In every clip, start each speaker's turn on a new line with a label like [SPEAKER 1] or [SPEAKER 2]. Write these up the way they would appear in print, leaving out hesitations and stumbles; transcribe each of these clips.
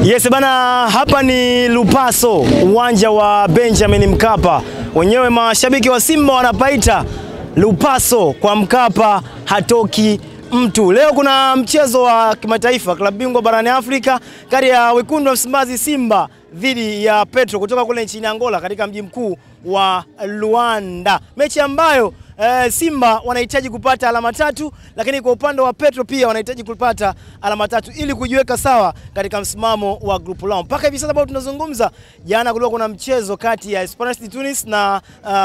[SPEAKER 1] Yes bana, hapa ni Lupaso, uwanja wa Benjamin Mkapa. Wenyewe mashabiki wa Simba wanapaita Lupaso, kwa Mkapa hatoki mtu. Leo kuna mchezo wa kimataifa, klabu bingwa barani Afrika, kati ya wekundu wa Msimbazi Simba dhidi ya Petro kutoka kule nchini Angola katika mji mkuu wa Luanda. Mechi ambayo Simba wanahitaji kupata alama tatu, lakini kwa upande wa Petro pia wanahitaji kupata alama tatu ili kujiweka sawa katika msimamo wa grupu lao. Mpaka hivi sasa ambao tunazungumza, jana kulikuwa kuna mchezo kati ya Esperance de Tunis na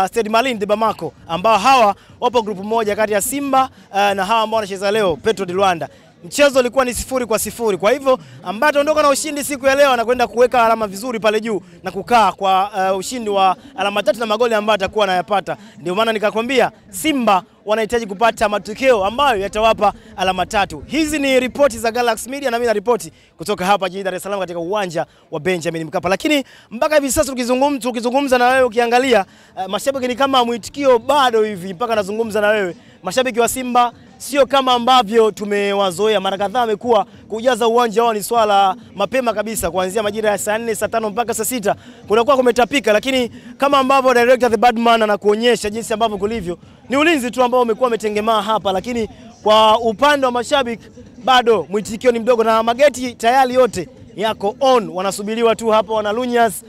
[SPEAKER 1] Stade Malien de Bamako, ambao hawa wapo grupu moja kati ya Simba na hawa ambao wanacheza leo Petro de Luanda. Mchezo ulikuwa ni 0-0. Kwa hivyo ambaye ataondoka na ushindi siku ya leo anakwenda kuweka alama vizuri pale juu na kukaa kwa ushindi wa alama tatu na magoli ambayo atakuwa anayapata. Ndio maana nikakwambia Simba wanahitaji kupata matokeo ambayo yatawapa alama tatu. Hizi ni ripoti za Galaxy Media na mimi na ripoti kutoka hapa jijini Dar es Salaam katika uwanja wa Benjamin Mkapa. Lakini mpaka hivi sasa tukizungumza na wewe, ukiangalia mashabiki ni kama mwitikio bado hivi mpaka nazungumza na wewe. Mashabiki wa Simba sio kama ambavyo tumewazoea. Mara kadhaa amekuwa kujaza uwanja wao ni swala mapema kabisa, kuanzia majira ya saa 4, saa 5 mpaka saa 6 kunakuwa kumetapika, lakini kama ambavyo director the Badman anakuonyesha jinsi ambavyo kulivyo, ni ulinzi tu ambao umekuwa umetengemaa hapa. Lakini kwa upande wa mashabiki bado mwitikio ni mdogo, na mageti tayari yote yako on, wanasubiriwa tu hapa wanalunyas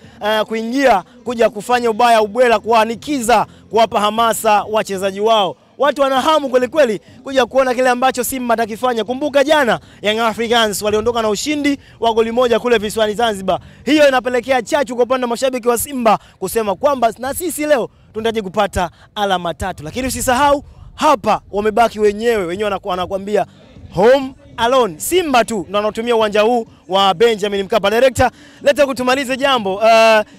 [SPEAKER 1] kuingia kuja kufanya ubaya ubwela, kuanikiza, kuwapa hamasa wachezaji wao. Watu wanahamu kweli kweli kuja kuona kile ambacho Simba atakifanya. Kumbuka jana Young Africans waliondoka na ushindi wa goli moja kule visiwani Zanzibar. Hiyo inapelekea chachu kwa upande wa mashabiki wa Simba kusema kwamba na sisi leo tunahitaji kupata alama tatu. Lakini usisahau hapa wamebaki wenyewe wanakuambia home alone. Simba tu ndio wanatumia uwanja huu wa Benjamin Mkapa. Director, leta kutumalize jambo.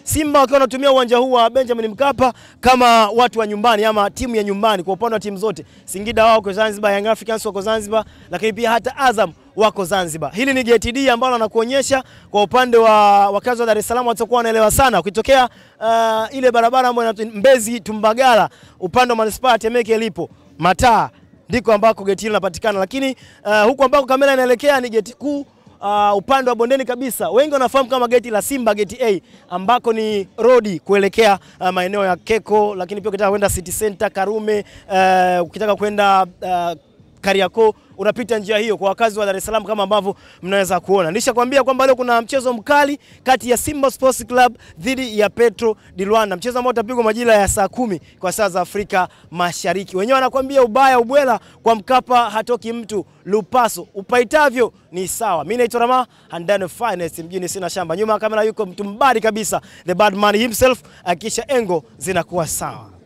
[SPEAKER 1] Simba wakiwa wanatumia uwanja huu wa Benjamin Mkapa kama watu wa nyumbani ama timu ya nyumbani kwa upande wa timu zote. Singida wao wako Zanzibar, Young Africans wako Zanzibar, lakini pia hata Azam wako Zanzibar. Hili ni gate D ambalo anakuonyesha kwa upande wa wakazi wa Dar es Salaam watakuwa wanaelewa sana. Ukitokea ile barabara ambayo Mbezi Tumbagala upande wa Manispaa Temeke ilipo Mataa, ndiko ambako geti hili linapatikana. Lakini huko ambako kamera inaelekea ni geti kuu upande wa bondeni kabisa. Wengi wanafahamu kama geti la Simba, geti A, ambako ni rodi kuelekea maeneo ya Keko, lakini pia ukitaka kwenda City Center, Karume, ukitaka kwenda Kariakoo, unapita njia hiyo kwa wakazi wa Dar es Salaam kama ambavyo mnaweza kuona. Nishakwambia kwamba leo kuna mchezo mkali kati ya Simba Sports Club dhidi ya Petro de Luanda. Mchezo ambao utapigwa majira ya saa 10 kwa saa za Afrika Mashariki. Wenyewe wanakuambia ubaya ubwela kwa Mkapa hatoki mtu. Lupaso upaitavyo ni sawa. Mimi naitwa Rama Handano Finest, mjini sina shamba. Nyuma kamera yuko mtu mbali kabisa, the Badman himself, akisha engo zinakuwa sawa.